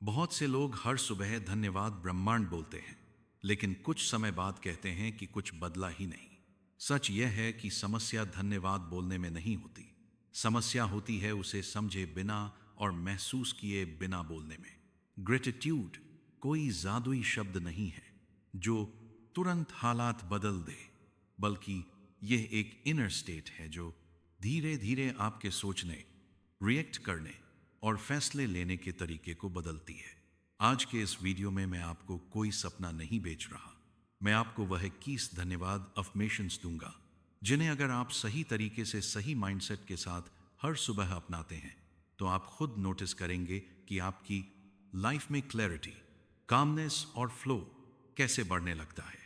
बहुत से लोग हर सुबह धन्यवाद ब्रह्मांड बोलते हैं, लेकिन कुछ समय बाद कहते हैं कि कुछ बदला ही नहीं। सच यह है कि समस्या धन्यवाद बोलने में नहीं होती। समस्या होती है उसे समझे बिना और महसूस किए बिना बोलने में। ग्रेटिट्यूड कोई जादुई शब्द नहीं है जो तुरंत हालात बदल दे, बल्कि यह एक इनर स्टेट है जो धीरे धीरे आपके सोचने, रिएक्ट करने और फैसले लेने के तरीके को बदलती है। आज के इस वीडियो में मैं आपको कोई सपना नहीं बेच रहा। मैं आपको वह 21 धन्यवाद अफर्मेशंस दूंगा जिन्हें अगर आप सही तरीके से सही माइंडसेट के साथ हर सुबह अपनाते हैं तो आप खुद नोटिस करेंगे कि आपकी लाइफ में क्लैरिटी, कामनेस और फ्लो कैसे बढ़ने लगता है।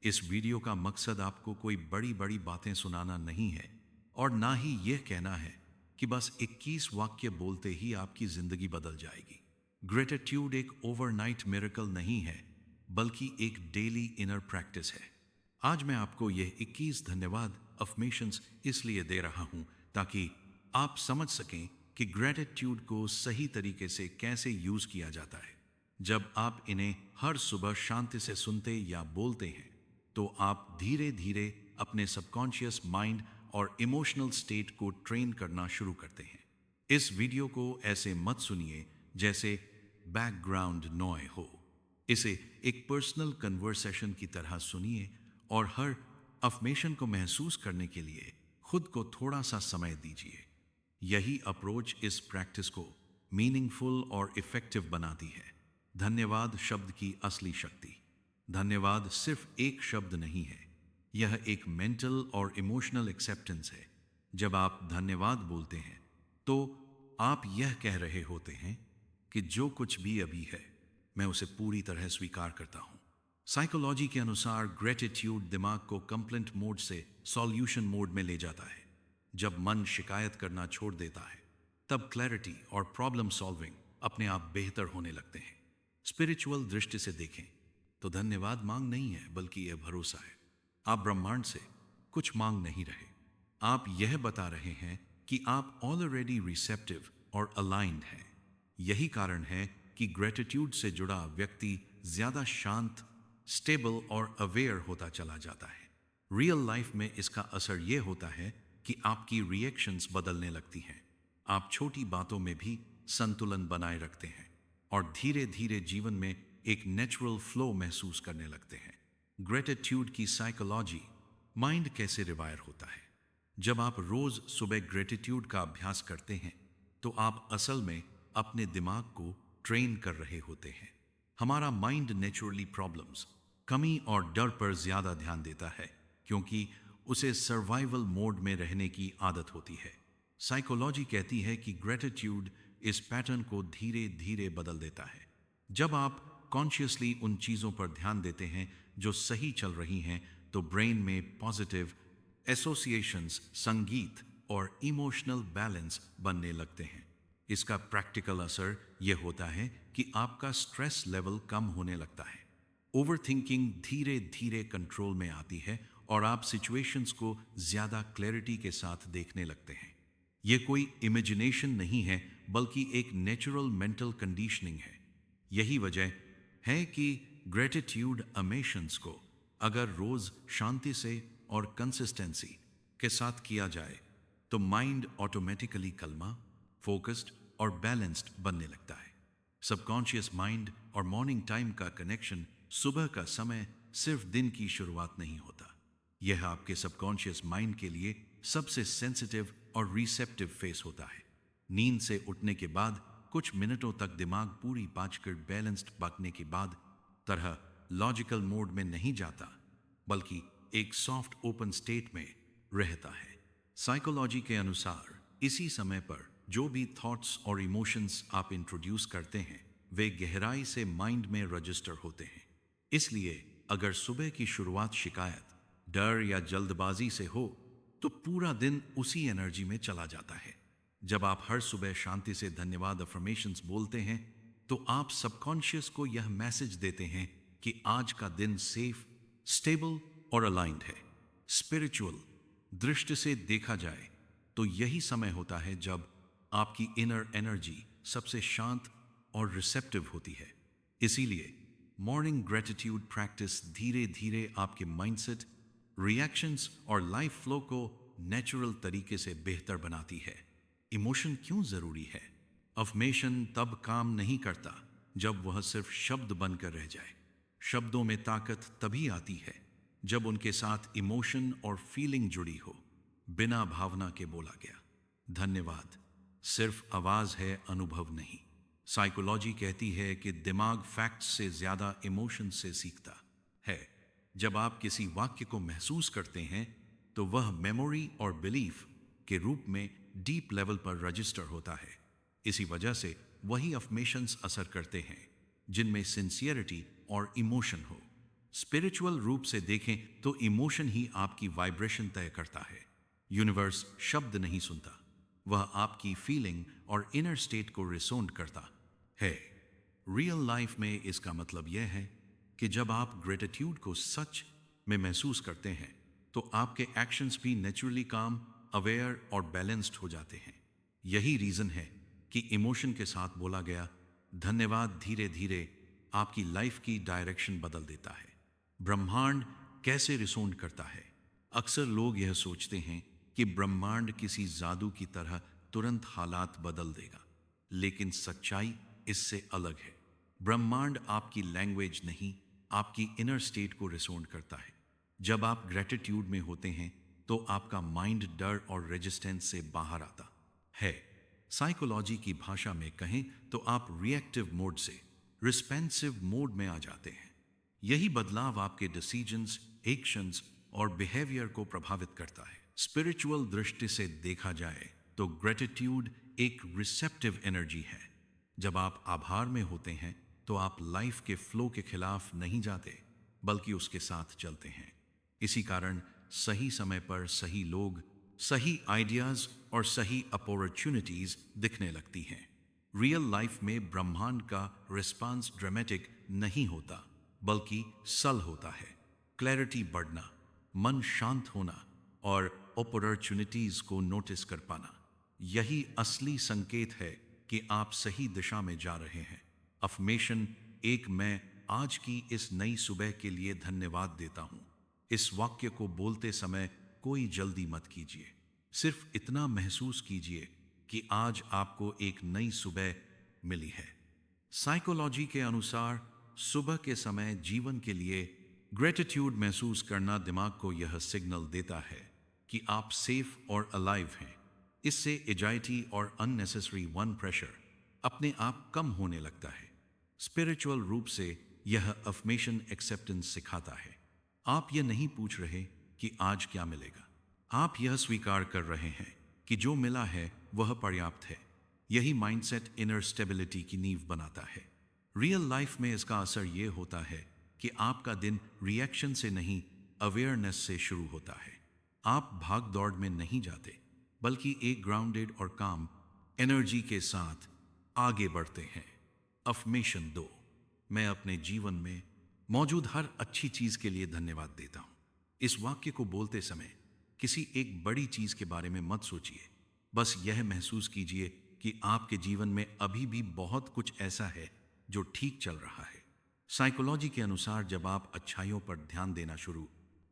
इस वीडियो का मकसद आपको कोई बड़ी बड़ी बातें सुनाना नहीं है और ना ही यह कहना है कि बस 21 वाक्य बोलते ही आपकी जिंदगी बदल जाएगी। ग्रेटिट्यूड एक ओवरनाइट मिरेकल नहीं है, बल्कि एक डेली इनर प्रैक्टिस है। आज मैं आपको यह 21 धन्यवाद अफर्मेशंस इसलिए दे रहा हूं ताकि आप समझ सकें कि ग्रेटिट्यूड को सही तरीके से कैसे यूज किया जाता है। जब आप इन्हें हर सुबह शांति से सुनते या बोलते हैं तो आप धीरे धीरे अपने सबकॉन्शियस माइंड और इमोशनल स्टेट को ट्रेन करना शुरू करते हैं। इस वीडियो को ऐसे मत सुनिए जैसे बैकग्राउंड नॉय हो। इसे एक पर्सनल कन्वर्सेशन की तरह सुनिए और हर अफर्मेशन को महसूस करने के लिए खुद को थोड़ा सा समय दीजिए। यही अप्रोच इस प्रैक्टिस को मीनिंगफुल और इफेक्टिव बनाती है। धन्यवाद शब्द की असली शक्ति। धन्यवाद सिर्फ एक शब्द नहीं है, यह एक मेंटल और इमोशनल एक्सेप्टेंस है। जब आप धन्यवाद बोलते हैं तो आप यह कह रहे होते हैं कि जो कुछ भी अभी है मैं उसे पूरी तरह स्वीकार करता हूं। साइकोलॉजी के अनुसार ग्रेटिट्यूड दिमाग को कंप्लेंट मोड से सॉल्यूशन मोड में ले जाता है। जब मन शिकायत करना छोड़ देता है तब क्लैरिटी और प्रॉब्लम सॉल्विंग अपने आप बेहतर होने लगते हैं। स्पिरिचुअल दृष्टि से देखें तो धन्यवाद मांग नहीं है, बल्कि यह भरोसा है। आप ब्रह्मांड से कुछ मांग नहीं रहे, आप यह बता रहे हैं कि आप ऑलरेडी रिसेप्टिव और अलाइंड हैं। यही कारण है कि ग्रेटिट्यूड से जुड़ा व्यक्ति ज्यादा शांत, स्टेबल और अवेयर होता चला जाता है। रियल लाइफ में इसका असर यह होता है कि आपकी रिएक्शंस बदलने लगती हैं। आप छोटी बातों में भी संतुलन बनाए रखते हैं और धीरे धीरे जीवन में एक नेचुरल फ्लो महसूस करने लगते हैं। ग्रेटिट्यूड की साइकोलॉजी, माइंड कैसे रिवायर होता है। जब आप रोज सुबह ग्रेटिट्यूड का अभ्यास करते हैं तो आप असल में अपने दिमाग को ट्रेन कर रहे होते हैं। हमारा माइंड नेचुरली प्रॉब्लम्स, कमी और डर पर ज्यादा ध्यान देता है क्योंकि उसे सर्वाइवल मोड में रहने की आदत होती है। साइकोलॉजी कहती है कि ग्रेटिट्यूड इस पैटर्न को धीरे धीरे बदल देता है। जब आप कॉन्शियसली उन चीज़ों पर ध्यान देते हैं जो सही चल रही हैं तो ब्रेन में पॉजिटिव एसोसिएशंस, संगीत और इमोशनल बैलेंस बनने लगते हैं। इसका प्रैक्टिकल असर यह होता है कि आपका स्ट्रेस लेवल कम होने लगता है। ओवरथिंकिंग धीरे धीरे कंट्रोल में आती है और आप सिचुएशंस को ज़्यादा क्लैरिटी के साथ देखने लगते हैं। यह कोई इमेजिनेशन नहीं है, बल्कि एक नेचुरल मेंटल कंडीशनिंग है। यही वजह है कि ग्रेटिट्यूड अफर्मेशंस को अगर रोज शांति से और कंसिस्टेंसी के साथ किया जाए तो माइंड ऑटोमेटिकली कलमा, फोकस्ड और बैलेंस्ड बनने लगता है। सबकॉन्शियस माइंड और मॉर्निंग टाइम का कनेक्शन, सुबह का समय सिर्फ दिन की शुरुआत नहीं होता, यह आपके सबकॉन्शियस माइंड के लिए सबसे सेंसिटिव और रिसेप्टिव फेस होता है। नींद से उठने के बाद कुछ मिनटों तक दिमाग पूरी पाँचकर बैलेंस्ड पकने के बाद तरह लॉजिकल मोड में नहीं जाता, बल्कि एक सॉफ्ट ओपन स्टेट में रहता है। साइकोलॉजी के अनुसार इसी समय पर जो भी थॉट्स और इमोशंस आप इंट्रोड्यूस करते हैं वे गहराई से माइंड में रजिस्टर होते हैं। इसलिए अगर सुबह की शुरुआत शिकायत, डर या जल्दबाजी से हो तो पूरा दिन उसी एनर्जी में चला जाता है। जब आप हर सुबह शांति से धन्यवाद अफर्मेशंस बोलते हैं तो आप सबकॉन्शियस को यह मैसेज देते हैं कि आज का दिन सेफ, स्टेबल और अलाइंड है। स्पिरिचुअल दृष्टि से देखा जाए तो यही समय होता है जब आपकी इनर एनर्जी सबसे शांत और रिसेप्टिव होती है। इसीलिए मॉर्निंग ग्रेटिट्यूड प्रैक्टिस धीरे धीरे आपके माइंडसेट, रिएक्शंस और लाइफ फ्लो को नेचुरल तरीके से बेहतर बनाती है। इमोशन क्यों जरूरी है? अफर्मेशन तब काम नहीं करता जब वह सिर्फ शब्द बनकर रह जाए। शब्दों में ताकत तभी आती है जब उनके साथ इमोशन और फीलिंग जुड़ी हो, बिना भावना के बोला गया धन्यवाद सिर्फ आवाज है, अनुभव नहीं। साइकोलॉजी कहती है कि दिमाग फैक्ट्स से ज्यादा इमोशन से सीखता है। जब आप किसी वाक्य को महसूस करते हैं तो वह मेमोरी और बिलीफ के रूप में डीप लेवल पर रजिस्टर होता है। इसी वजह से वही अफर्मेशंस असर करते हैं जिनमें सिंसियरिटी और इमोशन हो। स्पिरिचुअल रूप से देखें तो इमोशन ही आपकी वाइब्रेशन तय करता है। यूनिवर्स शब्द नहीं सुनता, वह आपकी फीलिंग और इनर स्टेट को रिसोनेट करता है। रियल लाइफ में इसका मतलब यह है कि जब आप ग्रेटिट्यूड को सच में महसूस करते हैं तो आपके एक्शंस भी नेचुरली काम, अवेयर और बैलेंस्ड हो जाते हैं। यही रीजन है कि इमोशन के साथ बोला गया धन्यवाद धीरे धीरे आपकी लाइफ की डायरेक्शन बदल देता है। ब्रह्मांड कैसे रिसोनेट करता है? अक्सर लोग यह सोचते हैं कि ब्रह्मांड किसी जादू की तरह तुरंत हालात बदल देगा, लेकिन सच्चाई इससे अलग है। ब्रह्मांड आपकी लैंग्वेज नहीं, आपकी इनर स्टेट को रिसोनेट करता है। जब आप ग्रेटिट्यूड में होते हैं तो आपका माइंड डर और रेजिस्टेंस से बाहर आता है। साइकोलॉजी की भाषा में कहें तो आप रिएक्टिव मोड से रिस्पेंसिव मोड में आ जाते हैं। यही बदलाव आपके डिसीजंस, एक्शंस और बिहेवियर को प्रभावित करता है। स्पिरिचुअल दृष्टि से देखा जाए तो ग्रेटिट्यूड एक रिसेप्टिव एनर्जी है। जब आप आभार में होते हैं तो आप लाइफ के फ्लो के खिलाफ नहीं जाते, बल्कि उसके साथ चलते हैं। इसी कारण सही समय पर सही लोग, सही आइडियाज और सही अपॉर्चुनिटीज दिखने लगती हैं। रियल लाइफ में ब्रह्मांड का रिस्पांस ड्रामेटिक नहीं होता, बल्कि सल होता है। क्लैरिटी बढ़ना, मन शांत होना और अपॉर्चुनिटीज को नोटिस कर पाना, यही असली संकेत है कि आप सही दिशा में जा रहे हैं। अफर्मेशन एक, मैं आज की इस नई सुबह के लिए धन्यवाद देता हूं। इस वाक्य को बोलते समय कोई जल्दी मत कीजिए, सिर्फ इतना महसूस कीजिए कि आज आपको एक नई सुबह मिली है। साइकोलॉजी के अनुसार सुबह के समय जीवन के लिए ग्रेटिट्यूड महसूस करना दिमाग को यह सिग्नल देता है कि आप सेफ और अलाइव हैं। इससे एंजाइटी और अननेसेसरी वन प्रेशर अपने आप कम होने लगता है। स्पिरिचुअल रूप से यह अफर्मेशन एक्सेप्टेंस सिखाता है। आप यह नहीं पूछ रहे कि आज क्या मिलेगा, आप यह स्वीकार कर रहे हैं कि जो मिला है वह पर्याप्त है। यही माइंडसेट इनर स्टेबिलिटी की नींव बनाता है। रियल लाइफ में इसका असर यह होता है कि आपका दिन रिएक्शन से नहीं, अवेयरनेस से शुरू होता है। आप भाग दौड़ में नहीं जाते, बल्कि एक ग्राउंडेड और काम एनर्जी के साथ आगे बढ़ते हैं। अफर्मेशन 2, मैं अपने जीवन में मौजूद हर अच्छी चीज के लिए धन्यवाद देता हूं। इस वाक्य को बोलते समय किसी एक बड़ी चीज के बारे में मत सोचिए, बस यह महसूस कीजिए कि आपके जीवन में अभी भी बहुत कुछ ऐसा है जो ठीक चल रहा है। साइकोलॉजी के अनुसार जब आप अच्छाइयों पर ध्यान देना शुरू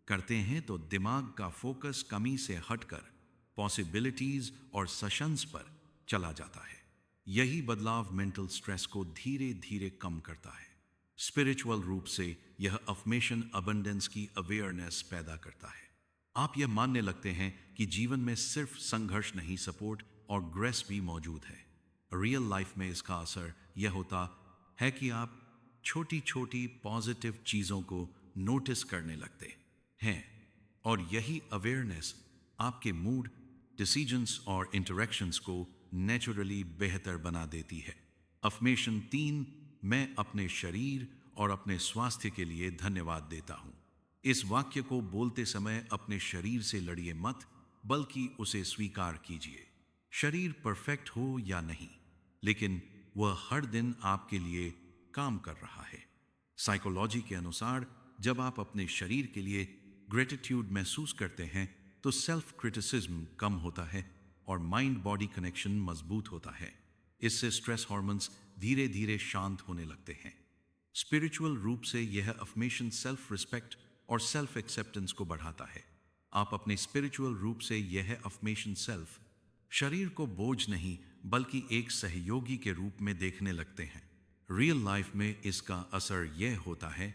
करते हैं तो दिमाग का फोकस कमी से हटकर पॉसिबिलिटीज और सशंस पर चला जाता है। यही बदलाव मेंटल स्ट्रेस को धीरे धीरे कम करता है। स्पिरिचुअल रूप से यह अफर्मेशन अबंडेंस की अवेयरनेस पैदा करता है। आप यह मानने लगते हैं कि जीवन में सिर्फ संघर्ष नहीं, सपोर्ट और ग्रेस भी मौजूद है। रियल लाइफ में इसका असर यह होता है कि आप छोटी छोटी पॉजिटिव चीजों को नोटिस करने लगते हैं, और यही अवेयरनेस आपके मूड, डिसीजंस और इंटरेक्शंस को नेचुरली बेहतर बना देती है। अफर्मेशन 3, मैं अपने शरीर और अपने स्वास्थ्य के लिए धन्यवाद देता हूं। इस वाक्य को बोलते समय अपने शरीर से लड़िए मत, बल्कि उसे स्वीकार कीजिए। शरीर परफेक्ट हो या नहीं, लेकिन वह हर दिन आपके लिए काम कर रहा है। साइकोलॉजी के अनुसार जब आप अपने शरीर के लिए ग्रेटिट्यूड महसूस करते हैं तो सेल्फ क्रिटिसिज्म कम होता है और माइंड बॉडी कनेक्शन मजबूत होता है। इससे स्ट्रेस हार्मोन्स धीरे धीरे शांत होने लगते हैं। स्पिरिचुअल रूप से यह अफर्मेशन सेल्फ रिस्पेक्ट और सेल्फ एक्सेप्टेंस को बढ़ाता है। आप अपने स्पिरिचुअल रूप से यह अफर्मेशन सेल्फ शरीर को बोझ नहीं बल्कि एक सहयोगी के रूप में देखने लगते हैं। रियल लाइफ में इसका असर यह होता है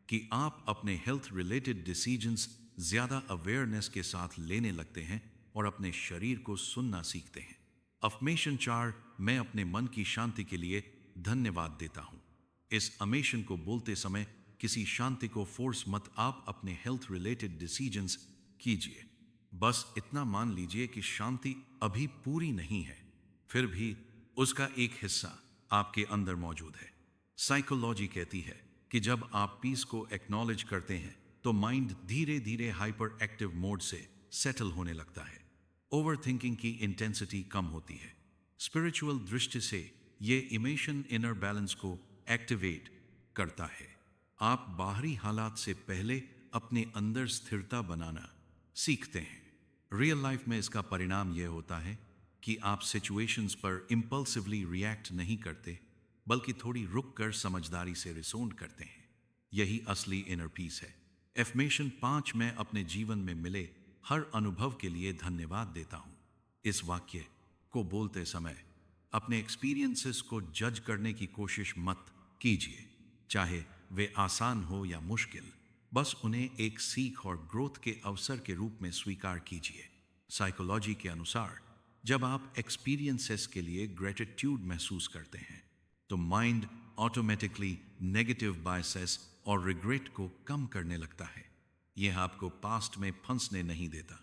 कि आप अपने हेल्थ रिलेटेड डिसीजंस ज्यादा अवेयरनेस के साथ लेने लगते हैं और अपने शरीर को सुनना सीखते हैं। अफर्मेशन 4, मैं अपने मन की शांति के लिए धन्यवाद देता हूं। इस अमेशन को बोलते समय किसी शांति को फोर्स मत, आप अपने हेल्थ रिलेटेड डिसीजंस कीजिए। बस इतना मान लीजिए कि शांति अभी पूरी नहीं है, फिर भी उसका एक हिस्सा आपके अंदर मौजूद है। साइकोलॉजी कहती है कि जब आप पीस को एक्नॉलेज करते हैं तो माइंड धीरे धीरे हाइपर एक्टिव मोड से सेटल होने लगता है। ओवर थिंकिंग की इंटेंसिटी कम होती है। स्पिरिचुअल दृष्टि से ये इमोशन इनर बैलेंस को एक्टिवेट करता है। आप बाहरी हालात से पहले अपने अंदर स्थिरता बनाना सीखते हैं। रियल लाइफ में इसका परिणाम यह होता है कि आप सिचुएशंस पर इंपल्सिवली रिएक्ट नहीं करते बल्कि थोड़ी रुक कर समझदारी से रिस्पॉन्ड करते हैं। यही असली इनर पीस है। अफर्मेशन 5, मैं अपने जीवन में मिले हर अनुभव के लिए धन्यवाद देता हूं। इस वाक्य को बोलते समय अपने एक्सपीरियंसेस को जज करने की कोशिश मत कीजिए, चाहे वे आसान हो या मुश्किल। बस उन्हें एक सीख और ग्रोथ के अवसर के रूप में स्वीकार कीजिए। साइकोलॉजी के अनुसार जब आप एक्सपीरियंसेस के लिए ग्रेटिट्यूड महसूस करते हैं तो माइंड ऑटोमेटिकली नेगेटिव बायसेस और रिग्रेट को कम करने लगता है। यह आपको पास्ट में फंसने नहीं देता।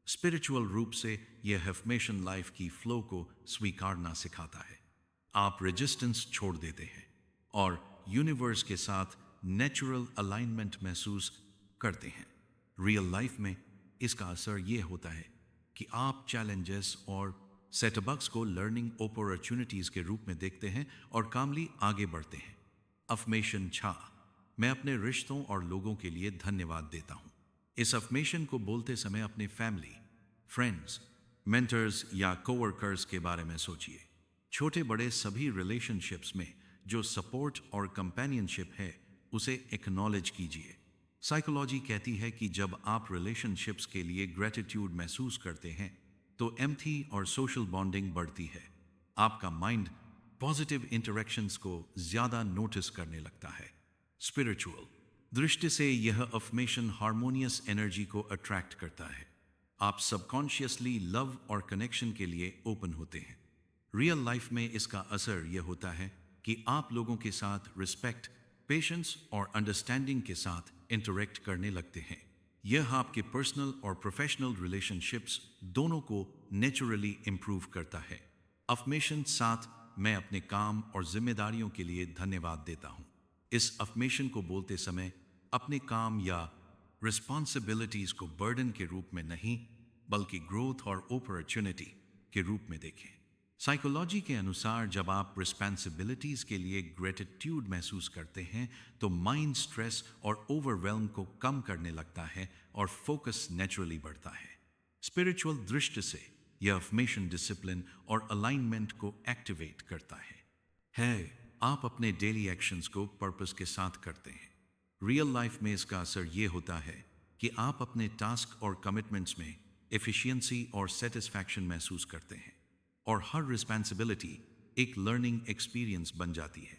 स्पिरिचुअल रूप से यह अफर्मेशन लाइफ की फ्लो को स्वीकारना सिखाता है। आप रेजिस्टेंस छोड़ देते हैं और यूनिवर्स के साथ नेचुरल अलाइनमेंट महसूस करते हैं। रियल लाइफ में इसका असर यह होता है कि आप चैलेंजेस और सेटबैक्स को लर्निंग अपॉर्चुनिटीज के रूप में देखते हैं और कामली आगे बढ़ते हैं। अफर्मेशन 6, मैं अपने रिश्तों और लोगों के लिए धन्यवाद देता हूं। इस अफर्मेशन को बोलते समय अपने फैमिली, फ्रेंड्स, मेंटर्स या कोवर्कर्स के बारे में सोचिए। छोटे बड़े सभी रिलेशनशिप्स में जो सपोर्ट और कंपेनियनशिप है उसे एक्नॉलेज कीजिए। साइकोलॉजी कहती है कि जब आप रिलेशनशिप्स के लिए ग्रेटिट्यूड महसूस करते हैं तो एम्पैथी और सोशल बॉन्डिंग बढ़ती है। आपका माइंड पॉजिटिव इंटरेक्शंस को ज्यादा नोटिस करने लगता है। स्पिरिचुअल दृष्टि से यह अफर्मेशन हार्मोनियस एनर्जी को अट्रैक्ट करता है। आप सबकॉन्शियसली लव और कनेक्शन के लिए ओपन होते हैं। रियल लाइफ में इसका असर यह होता है कि आप लोगों के साथ रिस्पेक्ट, पेशेंस और अंडरस्टैंडिंग के साथ इंटरेक्ट करने लगते हैं। यह आपके पर्सनल और प्रोफेशनल रिलेशनशिप्स दोनों को नेचुरली इंप्रूव करता है। अफर्मेशन 7, मैं अपने काम और जिम्मेदारियों के लिए धन्यवाद देता हूं। इस अफर्मेशन को बोलते समय अपने काम या रिस्पॉन्सिबिलिटीज को बर्डन के रूप में नहीं बल्कि ग्रोथ और अपॉर्चुनिटी के रूप में देखें। साइकोलॉजी के अनुसार जब आप रिस्पॉन्सिबिलिटीज के लिए ग्रेटिट्यूड महसूस करते हैं तो माइंड स्ट्रेस और ओवरवेल्म को कम करने लगता है और फोकस नेचुरली बढ़ता है। स्पिरिचुअल दृष्टि से यह अफर्मेशन डिसिप्लिन और अलाइनमेंट को एक्टिवेट करता है। आप अपने डेली एक्शंस को पर्पस के साथ करते हैं। रियल लाइफ में इसका असर ये होता है कि आप अपने टास्क और कमिटमेंट्स में एफिशिएंसी और सेटिस्फैक्शन महसूस करते हैं और हर रिस्पॉन्सिबिलिटी एक लर्निंग एक्सपीरियंस बन जाती है।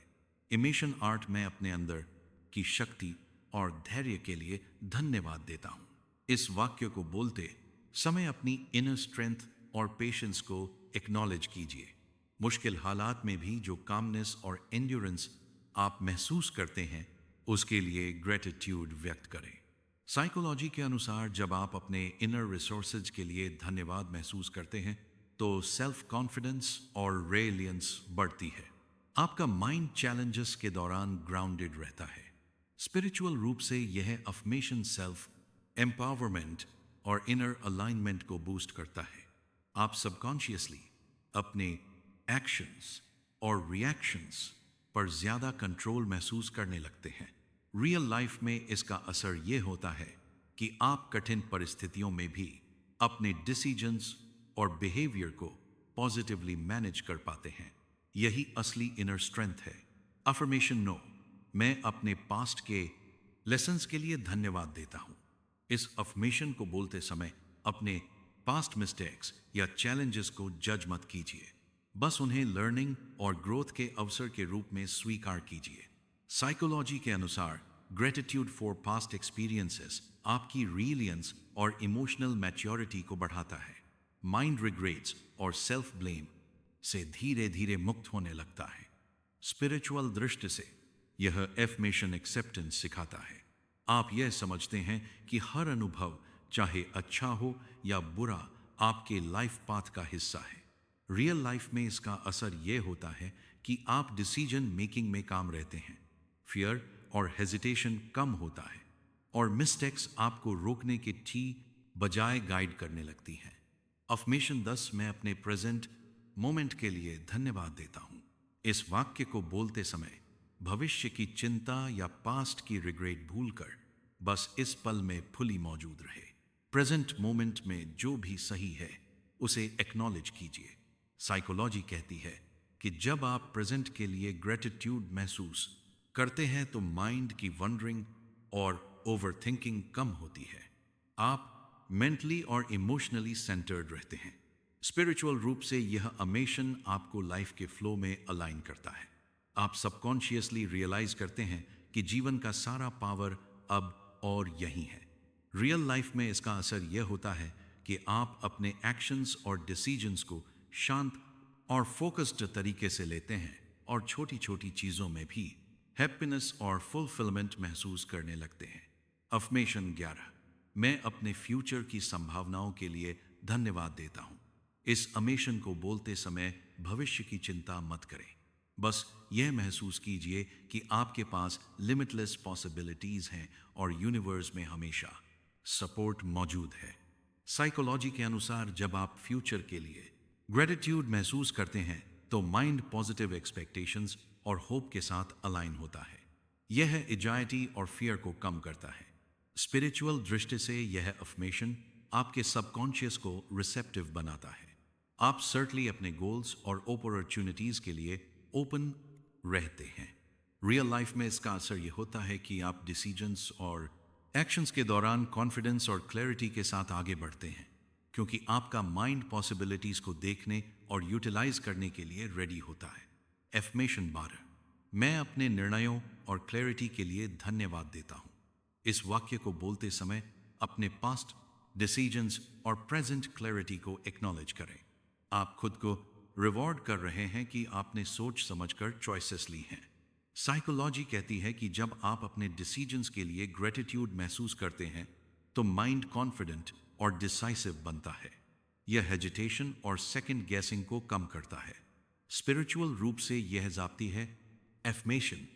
इमोशन आर्ट में अपने अंदर की शक्ति और धैर्य के लिए धन्यवाद देता हूं। इस वाक्य को बोलते समय अपनी इनर स्ट्रेंथ और पेशेंस को एक्नॉलेज कीजिए। मुश्किल हालात में भी जो कामनेस और एंड्योरेंस आप महसूस करते हैं उसके लिए ग्रेटिट्यूड व्यक्त करें। साइकोलॉजी के अनुसार जब आप अपने इनर रिसोर्सेज के लिए धन्यवाद महसूस करते हैं तो सेल्फ कॉन्फिडेंस और रेलियंस बढ़ती है। आपका माइंड चैलेंजेस के दौरान ग्राउंडेड रहता है। स्पिरिचुअल रूप से यह अफर्मेशन सेल्फ एम्पावरमेंट और इनर अलाइनमेंट को बूस्ट करता है। आप सबकॉन्शियसली अपने एक्शंस और रिएक्शंस पर ज्यादा कंट्रोल महसूस करने लगते हैं। रियल लाइफ में इसका असर यह होता है कि आप कठिन परिस्थितियों में भी अपने डिसीजंस और बिहेवियर को पॉजिटिवली मैनेज कर पाते हैं। यही असली इनर स्ट्रेंथ है। अफर्मेशन नो, मैं अपने पास्ट के लेसन्स के लिए धन्यवाद देता हूं। इस अफर्मेशन को बोलते समय अपने पास्ट मिस्टेक्स या चैलेंजेस को जज मत कीजिए, बस उन्हें लर्निंग और ग्रोथ के अवसर के रूप में स्वीकार कीजिए। साइकोलॉजी के अनुसार ग्रेटिट्यूड फॉर पास्ट एक्सपीरियंसेस आपकी रिलियंस और इमोशनल मैच्योरिटी को बढ़ाता है। माइंड रिग्रेट्स और सेल्फ ब्लेम से धीरे धीरे मुक्त होने लगता है। स्पिरिचुअल दृष्टि से यह एफर्मेशन एक्सेप्टेंस सिखाता है। आप यह समझते हैं कि हर अनुभव, चाहे अच्छा हो या बुरा, आपके लाइफ पाथ का हिस्सा है। रियल लाइफ में इसका असर यह होता है कि आप डिसीजन मेकिंग में काम रहते हैं, फियर और हेजिटेशन कम होता है, और मिस्टेक्स आपको रोकने के बजाय गाइड करने लगती हैं। अफर्मेशन 10, मैं अपने प्रेजेंट मोमेंट के लिए धन्यवाद देता हूं। इस वाक्य को बोलते समय भविष्य की चिंता या पास्ट की रिग्रेट भूलकर बस इस पल में फुली मौजूद रहे। प्रेजेंट मोमेंट में जो भी सही है उसे एक्नॉलेज कीजिए। साइकोलॉजी कहती है कि जब आप प्रेजेंट के लिए ग्रेटिट्यूड महसूस करते हैं तो माइंड की वंडरिंग और ओवरथिंकिंग कम होती है। आप मेंटली और इमोशनली सेंटर्ड रहते हैं। स्पिरिचुअल रूप से यह अमेशन आपको लाइफ के फ्लो में अलाइन करता है। आप सबकॉन्शियसली रियलाइज करते हैं कि जीवन का सारा पावर अब और यही है। रियल लाइफ में इसका असर यह होता है कि आप अपने एक्शंस और डिसीजंस को शांत और फोकस्ड तरीके से लेते हैं और छोटी छोटी चीज़ों में भी हैप्पीनेस और फुलफिलमेंट महसूस करने लगते हैं। अफर्मेशन 11, मैं अपने फ्यूचर की संभावनाओं के लिए धन्यवाद देता हूं। इस अमेशन को बोलते समय भविष्य की चिंता मत करें, बस यह महसूस कीजिए कि आपके पास लिमिटलेस पॉसिबिलिटीज हैं और यूनिवर्स में हमेशा सपोर्ट मौजूद है। साइकोलॉजी के अनुसार जब आप फ्यूचर के लिए ग्रेटिट्यूड महसूस करते हैं तो माइंड पॉजिटिव एक्सपेक्टेशंस और होप के साथ अलाइन होता है। यह एंजाइटी और फियर को कम करता है। स्पिरिचुअल दृष्टि से यह अफर्मेशन आपके सबकॉन्शियस को रिसेप्टिव बनाता है। आप सर्टली अपने गोल्स और अपॉर्चुनिटीज के लिए ओपन रहते हैं। रियल लाइफ में इसका असर यह होता है कि आप डिसीजंस और एक्शंस के दौरान कॉन्फिडेंस और क्लैरिटी के साथ आगे बढ़ते हैं, क्योंकि आपका माइंड पॉसिबिलिटीज को देखने और यूटिलाइज करने के लिए रेडी होता है। एफर्मेशन 12, मैं अपने निर्णयों और क्लैरिटी के लिए धन्यवाद देता हूं। इस वाक्य को बोलते समय अपने पास्ट डिसीजंस और प्रेजेंट क्लैरिटी को एक्नॉलेज करें। आप खुद को रिवॉर्ड कर रहे हैं कि आपने सोच समझकर चॉइसेस ली हैं। साइकोलॉजी कहती है कि जब आप अपने डिसीजंस के लिए ग्रेटिट्यूड महसूस करते हैं तो माइंड कॉन्फिडेंट और डिसाइसिव बनता है। यह हेजिटेशन और सेकंड गेसिंग को कम करता है। स्पिरिचुअल रूप से यह जाती है एफर्मेशन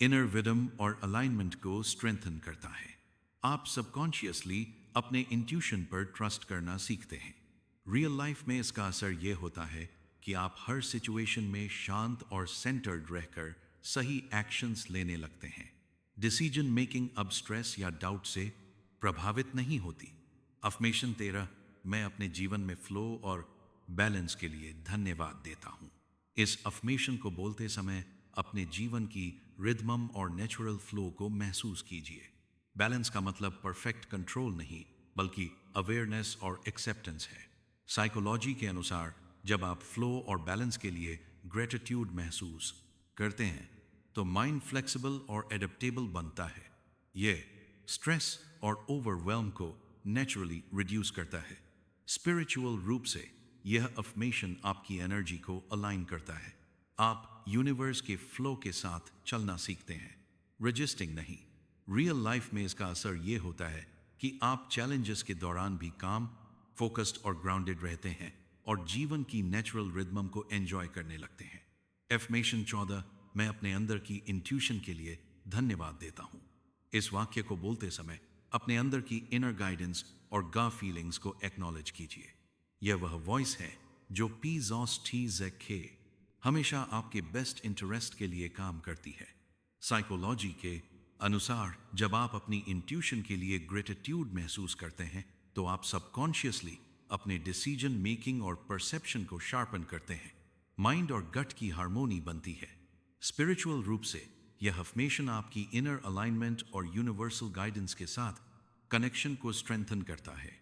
इनर विडम और अलाइनमेंट को स्ट्रेंथन करता है। आप सबकॉन्शियसली अपने इंट्यूशन पर ट्रस्ट करना सीखते हैं। रियल लाइफ में इसका असर यह होता है कि आप हर सिचुएशन में शांत और सेंटर्ड रहकर सही एक्शंस लेने लगते हैं। डिसीजन मेकिंग अब स्ट्रेस या डाउट से प्रभावित नहीं होती। अफर्मेशन 13, मैं अपने जीवन में फ्लो और बैलेंस के लिए धन्यवाद देता हूं। इस अफर्मेशन को बोलते समय अपने जीवन की रिदम और नेचुरल फ्लो को महसूस कीजिए। बैलेंस का मतलब परफेक्ट कंट्रोल नहीं, बल्कि अवेयरनेस और एक्सेप्टेंस है। साइकोलॉजी के अनुसार जब आप फ्लो और बैलेंस के लिए ग्रेटिट्यूड महसूस करते हैं तो माइंड फ्लेक्सिबल और एडेप्टेबल बनता है। यह स्ट्रेस और ओवरवेल्म को नेचुरली रिड्यूस करता है। स्पिरिचुअल रूप से यह अफर्मेशन आपकी एनर्जी को अलाइन करता है। आप यूनिवर्स के फ्लो के साथ चलना सीखते हैं, रजिस्टिंग नहीं। रियल लाइफ में इसका असर यह होता है कि आप चैलेंजेस के दौरान भी काम, फोकस्ड और ग्राउंडेड रहते हैं और जीवन की नेचुरल रिदम को एंजॉय करने लगते हैं। एफर्मेशन 14, मैं अपने अंदर की इंट्यूशन के लिए धन्यवाद देता हूं। इस वाक्य को बोलते समय अपने अंदर की इनर गाइडेंस और गा फीलिंग्स को एक्नॉलेज कीजिए। यह वह वॉइस है जो पी हमेशा आपके बेस्ट इंटरेस्ट के लिए काम करती है। साइकोलॉजी के अनुसार जब आप अपनी इंट्यूशन के लिए ग्रेटिट्यूड महसूस करते हैं तो आप सबकॉन्शियसली अपने डिसीजन मेकिंग और परसेप्शन को शार्पन करते हैं। माइंड और गट की हार्मोनी बनती है। स्पिरिचुअल रूप से यह अफर्मेशन आपकी इनर अलाइनमेंट और यूनिवर्सल गाइडेंस के साथ कनेक्शन को स्ट्रेंथन करता है।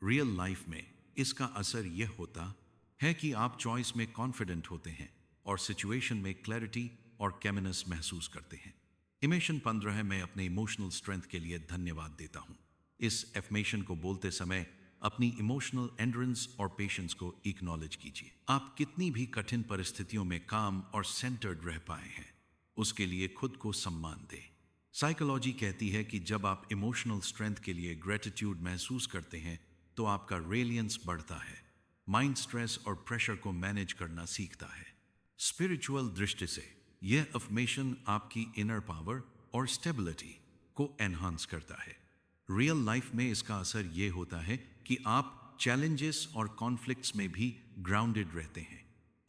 रियल लाइफ में इसका असर यह होता है कि आप चॉइस में कॉन्फिडेंट होते हैं और सिचुएशन में क्लैरिटी और कैमिनस महसूस करते हैं। इमेशन 15 मैं अपने इमोशनल स्ट्रेंथ के लिए धन्यवाद देता हूँ। इस एफर्मेशन को बोलते समय अपनी इमोशनल एंड्रेंस और पेशेंस को एक्नॉलेज कीजिए। आप कितनी भी कठिन परिस्थितियों में काम और सेंटर्ड रह पाए हैं, उसके लिए खुद को सम्मान दें। साइकोलॉजी कहती है कि जब आप इमोशनल स्ट्रेंथ के लिए ग्रेटिट्यूड महसूस करते हैं तो आपका रेलियंस बढ़ता है, माइंड स्ट्रेस और प्रेशर को मैनेज करना सीखता है। स्पिरिचुअल दृष्टि से यह अफर्मेशन आपकी इनर पावर और स्टेबिलिटी को एनहांस करता है। रियल लाइफ में इसका असर यह होता है कि आप चैलेंजेस और कॉन्फ्लिक्ट्स में भी ग्राउंडेड रहते हैं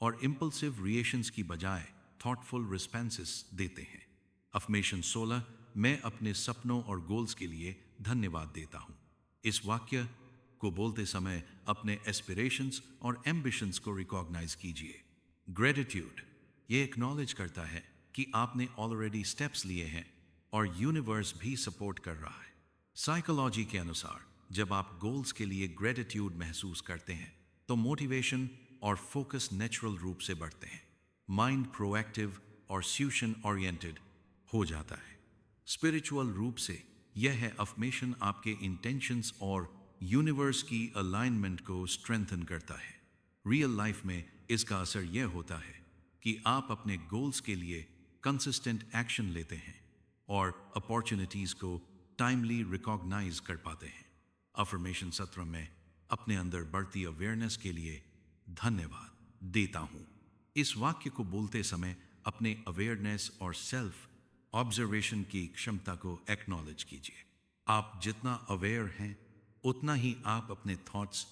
और इम्पल्सिव रिएक्शंस की बजाय थॉटफुल रिस्पॉन्सेस देते हैं। अफर्मेशन 16 मैं अपने सपनों और गोल्स के लिए धन्यवाद देता हूँ। इस वाक्य को बोलते समय अपने एस्पिरेशंस और एम्बिशंस को रिकॉग्नाइज कीजिए। ग्रेटिट्यूड ये एक्नॉलेज करता है कि आपने ऑलरेडी स्टेप्स लिए हैं और यूनिवर्स भी सपोर्ट कर रहा है। साइकोलॉजी के अनुसार जब आप गोल्स के लिए ग्रेटिट्यूड महसूस करते हैं तो मोटिवेशन और फोकस नेचुरल रूप से बढ़ते हैं। माइंड प्रोएक्टिव और सॉल्यूशन ओरिएंटेड हो जाता है। स्पिरिचुअल रूप से यह है अफर्मेशन आपके इंटेंशंस और यूनिवर्स की अलाइनमेंट को स्ट्रेंथन करता है। रियल लाइफ में इसका असर यह होता है कि आप अपने गोल्स के लिए कंसिस्टेंट एक्शन लेते हैं और अपॉर्चुनिटीज को टाइमली रिकॉग्नाइज कर पाते हैं। अफर्मेशन 17 में अपने अंदर बढ़ती अवेयरनेस के लिए धन्यवाद देता हूँ। इस वाक्य को बोलते समय अपने अवेयरनेस और सेल्फ ऑब्जर्वेशन की क्षमता को एक्नॉलेज कीजिए। आप जितना अवेयर हैं उतना ही आप अपने थॉट्स,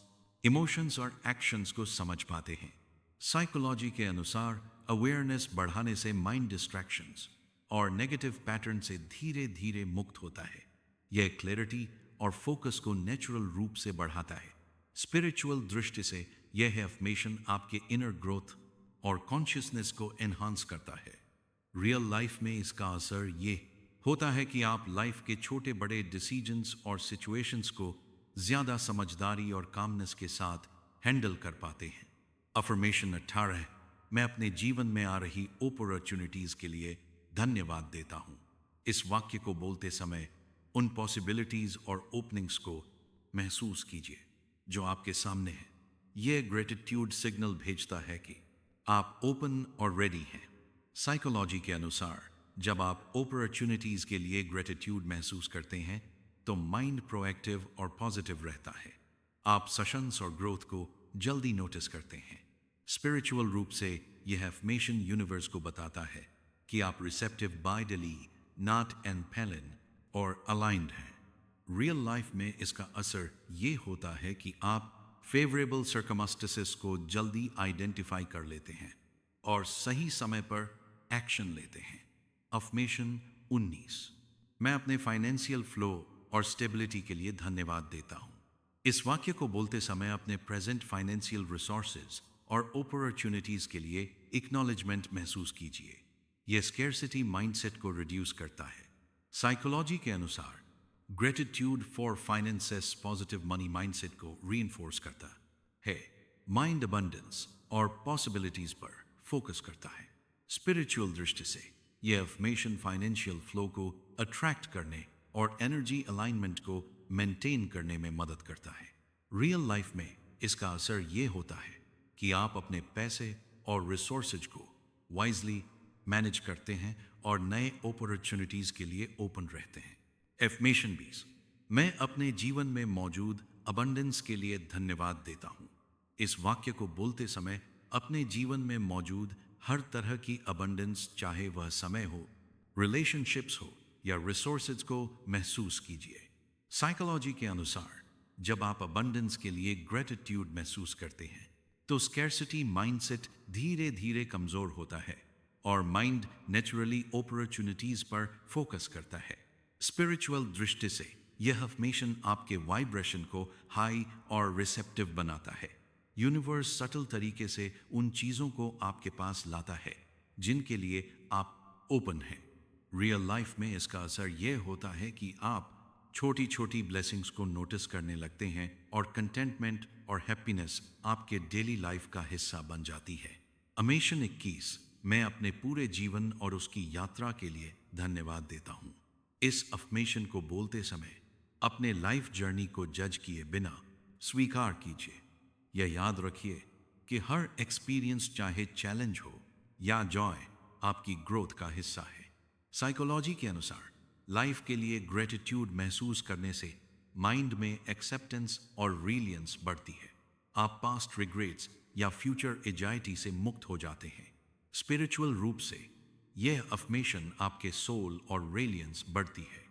इमोशंस और एक्शंस को समझ पाते हैं। साइकोलॉजी के अनुसार अवेयरनेस बढ़ाने से माइंड डिस्ट्रैक्शंस और नेगेटिव पैटर्न से धीरे धीरे मुक्त होता है। यह क्लैरिटी और फोकस को नेचुरल रूप से बढ़ाता है। स्पिरिचुअल दृष्टि से यह अफर्मेशन आपके इनर ग्रोथ और कॉन्शियसनेस को एनहांस करता है। रियल लाइफ में इसका असर ये होता है कि आप लाइफ के छोटे बड़े डिसीजंस और सिचुएशंस को ज़्यादा समझदारी और कामनेस के साथ हैंडल कर पाते हैं। अफर्मेशन 18 मैं अपने जीवन में आ रही अपॉर्चुनिटीज़ के लिए धन्यवाद देता हूँ। इस वाक्य को बोलते समय उन पॉसिबिलिटीज़ और ओपनिंग्स को महसूस कीजिए जो आपके सामने है। यह ग्रेटिट्यूड सिग्नल भेजता है कि आप ओपन और रेडी हैं। साइकोलॉजी के अनुसार जब आप अपॉर्चुनिटीज़ के लिए ग्रेटिट्यूड महसूस करते हैं तो माइंड प्रोएक्टिव और पॉजिटिव रहता है। आप सशंस और ग्रोथ को जल्दी नोटिस करते हैं। स्पिरिचुअल रूप से यह अफर्मेशन यूनिवर्स को बताता है कि आप रिसेप्टिव बाइडली, नॉट एम्पेलन और अलाइंड हैं। रियल लाइफ में इसका असर ये होता है कि आप फेवरेबल सर्कमस्टेंसेस को जल्दी आइडेंटिफाई कर लेते हैं और सही समय पर एक्शन लेते हैं। अफर्मेशन 19 मैं अपने फाइनेंशियल फ्लो और स्टेबिलिटी के लिए धन्यवाद देता हूँ। इस वाक्य को बोलते समय अपने प्रेजेंट फाइनेंशियल रिसोर्सेज और अपॉर्चुनिटीज़ के लिए एक्नॉलेजमेंट महसूस कीजिए। यह स्केर्सिटी माइंडसेट को रिड्यूस करता है। साइकोलॉजी के अनुसार gratitude for finances positive money mindset को रीइंफोर्स करता है। माइंड अबंडेंस और पॉसिबिलिटीज पर फोकस करता है। स्पिरिचुअल दृष्टि से यह अफर्मेशन फाइनेंशियल फ्लो को अट्रैक्ट करने और एनर्जी अलाइनमेंट को मेंटेन करने में मदद करता है। रियल लाइफ में इसका असर ये होता है कि आप अपने पैसे और रिसोर्सेज को वाइजली मैनेज करते हैं और नए अपॉर्चुनिटीज़ के लिए ओपन रहते हैं। अफर्मेशन 20 मैं अपने जीवन में मौजूद अबंडेंस के लिए धन्यवाद देता हूँ। इस वाक्य को बोलते समय अपने जीवन में मौजूद हर तरह की अबंडेंस, चाहे वह समय हो, रिलेशनशिप्स हो या रिसोर्सेज को महसूस कीजिए। साइकोलॉजी के अनुसार जब आप अबंडेंस के लिए ग्रेटिट्यूड महसूस करते हैं तो स्कैर्सिटी माइंडसेट धीरे धीरे कमज़ोर होता है और माइंड नेचुरली अपॉर्चुनिटीज़ पर फोकस करता है। स्पिरिचुअल दृष्टि से यह अफर्मेशन आपके वाइब्रेशन को हाई और रिसेप्टिव बनाता है। यूनिवर्स सटल तरीके से उन चीज़ों को आपके पास लाता है जिनके लिए आप ओपन हैं। रियल लाइफ में इसका असर यह होता है कि आप छोटी छोटी ब्लेसिंग्स को नोटिस करने लगते हैं और कंटेंटमेंट और हैप्पीनेस आपके डेली लाइफ का हिस्सा बन जाती है। अमेशन 21। मैं अपने पूरे जीवन और उसकी यात्रा के लिए धन्यवाद देता हूँ। इस अफर्मेशन को बोलते समय अपने लाइफ जर्नी को जज किए बिना स्वीकार कीजिए। यह याद रखिए कि हर एक्सपीरियंस, चाहे चैलेंज हो या जॉय, आपकी ग्रोथ का हिस्सा है। साइकोलॉजी के अनुसार लाइफ के लिए ग्रेटिट्यूड महसूस करने से माइंड में एक्सेप्टेंस और रिलियंस बढ़ती है। आप पास्ट रिग्रेट्स या फ्यूचर एजाइटी से मुक्त हो जाते हैं। स्पिरिचुअल रूप से यह अफर्मेशन आपके सोल और रेलियंस बढ़ती है,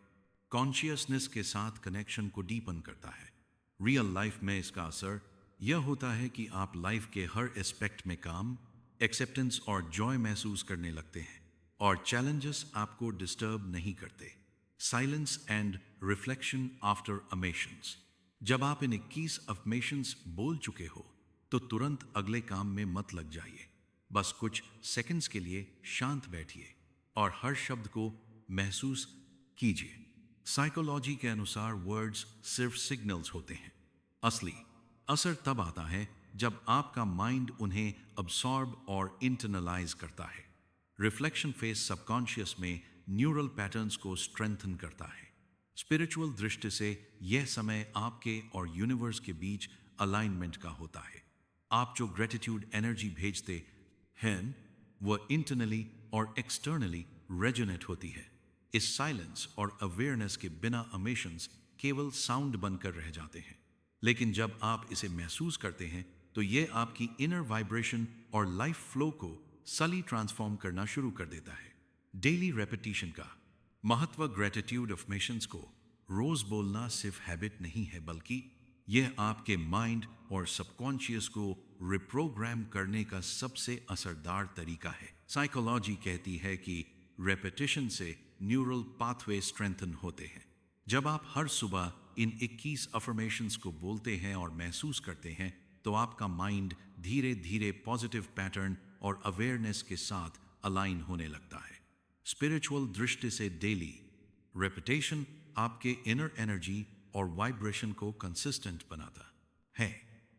कॉन्शियसनेस के साथ कनेक्शन को डीपन करता है। रियल लाइफ में इसका असर यह होता है कि आप लाइफ के हर एस्पेक्ट में काम, एक्सेप्टेंस और जॉय महसूस करने लगते हैं और चैलेंजेस आपको डिस्टर्ब नहीं करते। Silence and reflection after emotions. जब आप इन 21 अफर्मेशंस बोल चुके हो तो तुरंत अगले काम में मत लग जाइए। बस कुछ सेकंड्स के लिए शांत बैठिए और हर शब्द को महसूस कीजिए। साइकोलॉजी के अनुसार वर्ड्स सिर्फ सिग्नल्स होते हैं। असली असर तब आता है जब आपका माइंड उन्हें अब्सॉर्ब और इंटरनलाइज करता है। रिफ्लेक्शन फेस सबकॉन्शियस में न्यूरल पैटर्न्स को स्ट्रेंथन करता है। स्पिरिचुअल दृष्टि से यह समय आपके और यूनिवर्स के बीच अलाइनमेंट का होता है। आप जो ग्रेटिट्यूड एनर्जी भेजते हैं वह इंटरनली और एक्सटर्नली रेजोनेट होती है। इस साइलेंस और अवेयरनेस के बिना अमेशंस केवल साउंड बनकर रह जाते हैं, लेकिन जब आप इसे महसूस करते हैं तो यह आपकी इनर वाइब्रेशन और लाइफ फ्लो को सली ट्रांसफॉर्म करना शुरू कर देता है। डेली रेपिटेशन का महत्व। ग्रेटिट्यूड अफर्मेशंस को रोज बोलना सिर्फ हैबिट नहीं है, बल्कि यह आपके माइंड और सबकॉन्शियस को रिप्रोग्राम करने का सबसे असरदार तरीका है। साइकोलॉजी कहती है कि रेपिटेशन से न्यूरल पाथवे स्ट्रेंथन होते हैं। जब आप हर सुबह इन 21 अफर्मेशंस को बोलते हैं और महसूस करते हैं तो आपका माइंड धीरे धीरे पॉजिटिव पैटर्न और अवेयरनेस के साथ अलाइन होने लगता है। स्पिरिचुअल दृष्टि से डेली रेपिटेशन आपके इनर एनर्जी और वाइब्रेशन को कंसिस्टेंट बनाता है।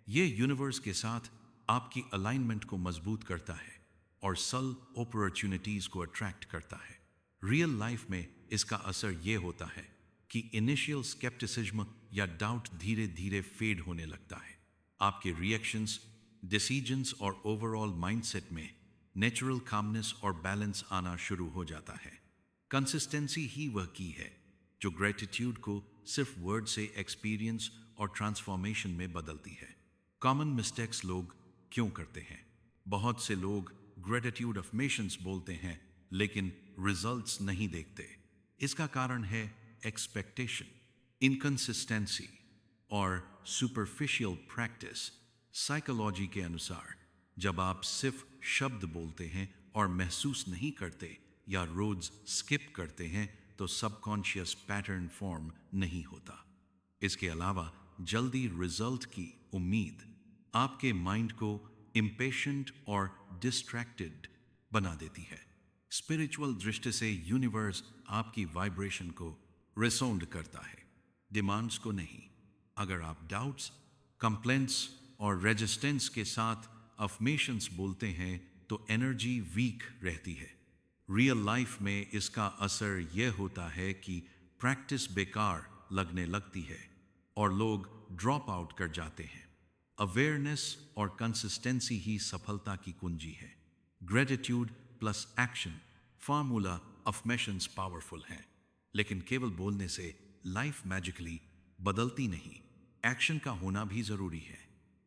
यह यूनिवर्स के साथ आपकी अलाइनमेंट को मजबूत करता है और सल अपॉर्चुनिटीज को अट्रैक्ट करता है। रियल लाइफ में इसका असर यह होता है कि इनिशियल स्केप्टिसिज्म या डाउट धीरे धीरे फेड होने लगता है। आपके रिएक्शंस, डिसीजंस और ओवरऑल माइंडसेट में नेचुरल कामनेस और बैलेंस आना शुरू हो जाता है। कंसिस्टेंसी ही वह की है जो ग्रेटिट्यूड को सिर्फ वर्ड से एक्सपीरियंस और ट्रांसफॉर्मेशन में बदलती है। कॉमन मिस्टेक्स लोग क्यों करते हैं? बहुत से लोग ग्रेटिट्यूड अफर्मेशंस बोलते हैं लेकिन रिजल्ट्स नहीं देखते। इसका कारण है एक्सपेक्टेशन, इनकंसिस्टेंसी और सुपरफिशियल प्रैक्टिस। साइकोलॉजी के अनुसार जब आप सिर्फ शब्द बोलते हैं और महसूस नहीं करते या रोज स्किप करते हैं तो सबकॉन्शियस पैटर्न फॉर्म नहीं होता। इसके अलावा जल्दी रिजल्ट की उम्मीद आपके माइंड को इम्पेशेंट और डिस्ट्रैक्टेड बना देती है। स्पिरिचुअल दृष्टि से यूनिवर्स आपकी वाइब्रेशन को रिसोंड करता है, डिमांड्स को नहीं। अगर आप डाउट्स, कंप्लेंट्स और रेजिस्टेंस के साथ अफर्मेशंस बोलते हैं तो एनर्जी वीक रहती है। रियल लाइफ में इसका असर यह होता है कि प्रैक्टिस बेकार लगने लगती है और लोग ड्रॉप आउट कर जाते हैं। अवेयरनेस और कंसिस्टेंसी ही सफलता की कुंजी है। Gratitude plus action formula affirmations powerful है, लेकिन केवल बोलने से लाइफ मैजिकली बदलती नहीं, एक्शन का होना भी जरूरी है।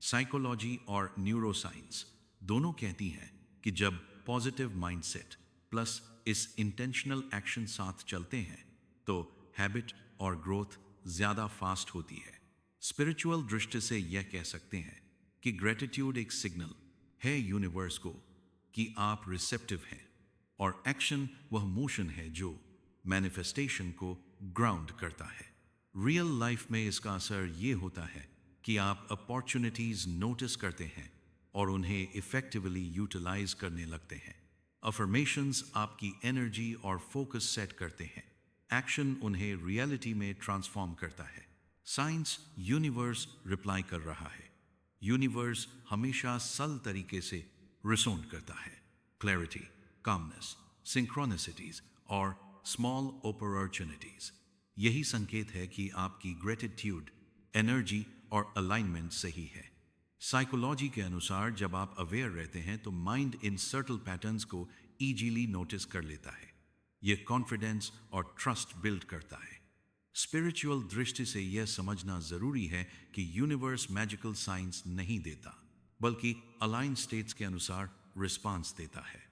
साइकोलॉजी और न्यूरोसाइंस दोनों कहती हैं कि जब पॉजिटिव माइंडसेट प्लस इस इंटेंशनल एक्शन साथ चलते हैं तो हैबिट और ग्रोथ ज्यादा फास्ट होती है। स्पिरिचुअल दृष्टि से यह कह सकते हैं कि ग्रेटिट्यूड एक सिग्नल है यूनिवर्स को कि आप रिसेप्टिव हैं, और एक्शन वह मोशन है जो मैनिफेस्टेशन को ग्राउंड करता है। रियल लाइफ में इसका असर ये होता है कि आप अपॉर्चुनिटीज नोटिस करते हैं और उन्हें इफेक्टिवली यूटिलाइज करने लगते हैं। अफर्मेशंस आपकी एनर्जी और फोकस सेट करते हैं। एक्शन उन्हें रियलिटी में ट्रांसफॉर्म करता है। साइंस, यूनिवर्स रिप्लाई कर रहा है। यूनिवर्स हमेशा सल तरीके से रिसोंड करता है। क्लैरिटी, कामनेस, सिंक्रोनिसिटीज और स्मॉल अपॉर्चुनिटीज, यही संकेत है कि आपकी ग्रेटिट्यूड, एनर्जी और अलाइनमेंट सही है। साइकोलॉजी के अनुसार जब आप अवेयर रहते हैं तो माइंड इन सर्टल पैटर्न्स को इजीली नोटिस कर लेता है। यह कॉन्फिडेंस और ट्रस्ट बिल्ड करता है। स्पिरिचुअल दृष्टि से यह समझना जरूरी है कि यूनिवर्स मैजिकल साइंस नहीं देता, बल्कि अलाइन स्टेट्स के अनुसार रिस्पांस देता है।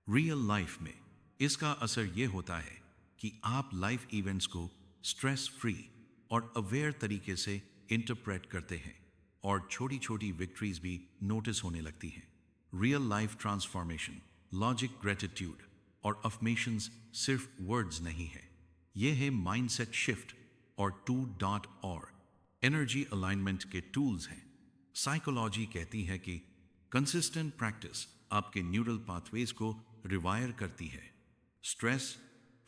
रियल लाइफ में इसका असर यह होता है कि आप लाइफ इवेंट्स को स्ट्रेस फ्री और अवेयर तरीके से इंटरप्रेट करते हैं और छोटी छोटी विक्ट्रीज भी नोटिस होने लगती हैं। Real life transformation, logic, gratitude और अफर्मेशंस सिर्फ वर्ड्स नहीं है, ये है माइंडसेट शिफ्ट और 2 और एनर्जी अलाइनमेंट के टूल्स हैं। साइकोलॉजी कहती है कि कंसिस्टेंट प्रैक्टिस आपके न्यूरल पाथवेज को रिवायर करती है। स्ट्रेस,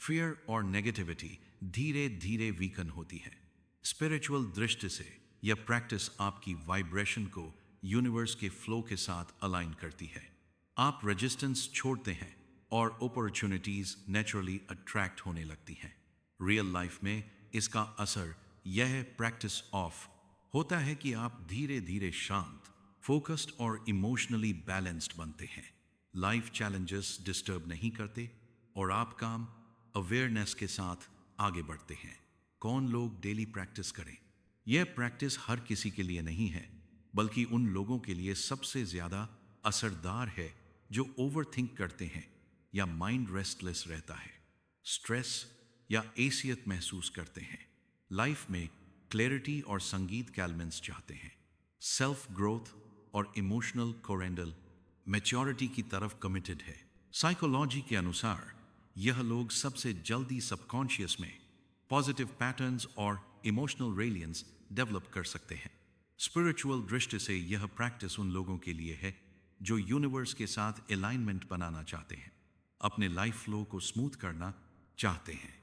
फियर और नेगेटिविटी धीरे धीरे वीकन होती है। स्पिरिचुअल दृष्टि से यह प्रैक्टिस आपकी वाइब्रेशन को यूनिवर्स के फ्लो के साथ अलाइन करती है। आप रेजिस्टेंस छोड़ते हैं और अपॉर्चुनिटीज नेचुरली अट्रैक्ट होने लगती हैं। रियल लाइफ में इसका असर यह प्रैक्टिस ऑफ होता है कि आप धीरे धीरे शांत, फोकस्ड और इमोशनली बैलेंस्ड बनते हैं। लाइफ चैलेंजेस डिस्टर्ब नहीं करते और आप काम अवेयरनेस के साथ आगे बढ़ते हैं। कौन लोग डेली प्रैक्टिस करें? यह प्रैक्टिस हर किसी के लिए नहीं है, बल्कि उन लोगों के लिए सबसे ज्यादा असरदार है जो ओवरथिंक करते हैं या माइंड रेस्टलेस रहता है, स्ट्रेस या एसियत महसूस करते हैं, लाइफ में क्लैरिटी और संगीत कैलमेंस चाहते हैं, सेल्फ ग्रोथ और इमोशनल कोरेंडल मैच्योरिटी की तरफ कमिटेड है। साइकोलॉजी के अनुसार यह लोग सबसे जल्दी सबकॉन्शियस में पॉजिटिव पैटर्न्स और इमोशनल रेलियंस डेवलप कर सकते हैं। स्पिरिचुअल दृष्टि से यह प्रैक्टिस उन लोगों के लिए है जो यूनिवर्स के साथ अलाइनमेंट बनाना चाहते हैं, अपने लाइफ फ्लो को स्मूथ करना चाहते हैं।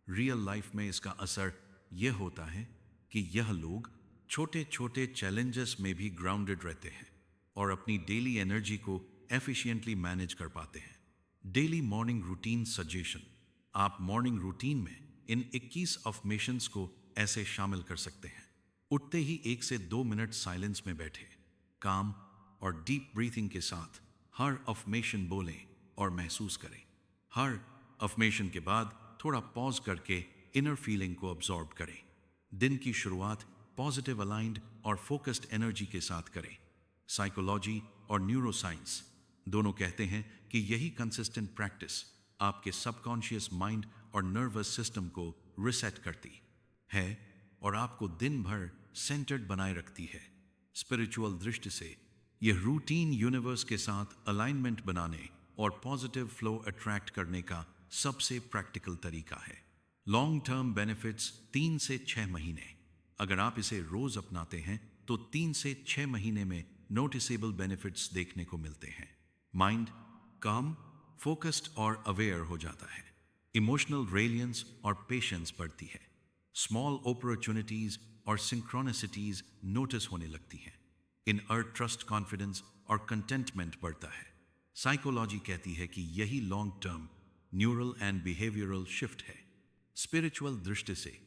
रियल लाइफ में इसका असर यह होता है कि यह लोग छोटे छोटे चैलेंजेस में भी ग्राउंडेड रहते हैं और अपनी डेली एनर्जी को एफिशिएंटली मैनेज कर पाते हैं। डेली मॉर्निंग रूटीन सजेशन, आप मॉर्निंग रूटीन में इन 21 अफर्मेशंस को ऐसे शामिल कर सकते हैं। उठते ही 1 से 2 मिनट साइलेंस में बैठे, काम और डीप ब्रीथिंग के साथ हर अफर्मेशन बोलें और महसूस करें। हर अफर्मेशन के बाद थोड़ा पॉज करके इनर फीलिंग को अब्जॉर्ब करें। दिन की शुरुआत पॉजिटिव अलाइंड और फोकस्ड एनर्जी के साथ करें। साइकोलॉजी और न्यूरोसाइंस दोनों कहते हैं कि यही कंसिस्टेंट प्रैक्टिस आपके सबकॉन्शियस माइंड और नर्वस सिस्टम को रिसेट करती है और आपको दिन भर सेंटर्ड बनाए रखती है। स्पिरिचुअल दृष्टि से यह रूटीन यूनिवर्स के साथ अलाइनमेंट बनाने और पॉजिटिव फ्लो अट्रैक्ट करने का सबसे प्रैक्टिकल तरीका है। लॉन्ग टर्म बेनिफिट्स 3 से 6 महीने। अगर आप इसे रोज अपनाते हैं तो 3 से 6 महीने में नोटिसेबल बेनिफिट्स देखने को मिलते हैं। माइंड काम, फोकस्ड और अवेयर हो जाता है। इमोशनल रेलियंस और पेशेंस बढ़ती है। स्मॉल अपॉर्चुनिटीज और सिंक्रोनिसिटीज नोटिस होने लगती हैं। इन अर्थ ट्रस्ट, कॉन्फिडेंस और कंटेंटमेंट बढ़ता है। साइकोलॉजी कहती है कि यही long term neural and behavioural shift है। स्पिरिचुअल दृष्टि से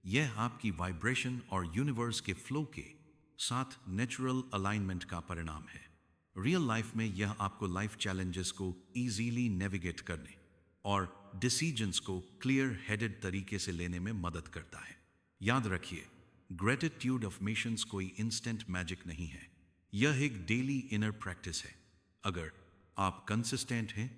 यह आपकी वाइब्रेशन और यूनिवर्स के फ्लो के साथ नेचुरल अलाइनमेंट का परिणाम है। रियल लाइफ में यह आपको लाइफ चैलेंजेस को इजीली नेविगेट करने और डिसीजंस को क्लियर हेडेड तरीके से लेने में मदद करता है। याद रखिए, ग्रेटिट्यूड अफर्मेशंस कोई इंस्टेंट मैजिक नहीं है, यह एक डेली इनर प्रैक्टिस है। अगर आप कंसिस्टेंट हैं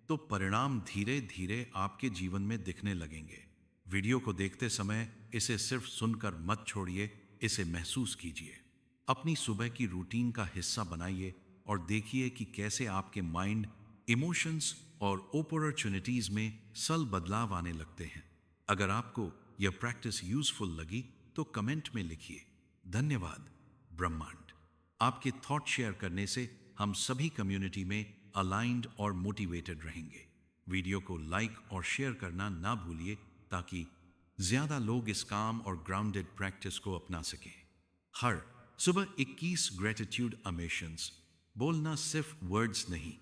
तो परिणाम धीरे धीरे आपके जीवन में दिखने लगेंगे। वीडियो को देखते समय इसे सिर्फ सुनकर मत छोड़िए, इसे महसूस कीजिए। अपनी सुबह की रूटीन का हिस्सा बनाइए और देखिए कि कैसे आपके माइंड, इमोशंस और अपॉर्चुनिटीज में सल बदलाव आने लगते हैं। अगर आपको यह प्रैक्टिस यूजफुल लगी तो कमेंट में लिखिए। धन्यवाद। ब्रह्मांड। आपके थॉट शेयर करने से हम सभी कम्युनिटी में अलाइंड और मोटिवेटेड रहेंगे। वीडियो को लाइक और शेयर करना ना भूलिए ताकि ज्यादा लोग इस काम और ग्राउंडेड प्रैक्टिस को अपना सकें। हर सुबह 21 ग्रेटिट्यूड अमेशंस बोलना सिर्फ वर्ड्स नहीं,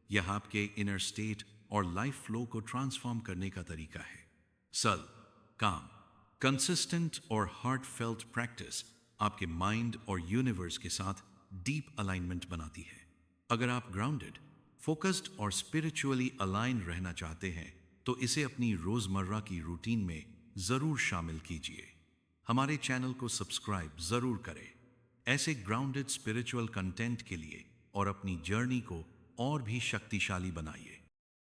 यह आपके इनर स्टेट और लाइफ फ्लो को ट्रांसफॉर्म करने का तरीका है। सल काम कंसिस्टेंट और हार्टफेल्ट प्रैक्टिस आपके माइंड और यूनिवर्स के साथ डीप अलाइनमेंट बनाती है। अगर आप ग्राउंडेड, फोकस्ड और स्पिरिचुअली अलाइन रहना चाहते हैं तो इसे अपनी रोजमर्रा की रूटीन में जरूर शामिल कीजिए। हमारे चैनल को सब्सक्राइब जरूर करें ऐसे ग्राउंडेड स्पिरिचुअल कंटेंट के लिए और अपनी जर्नी को और भी शक्तिशाली बनाइए।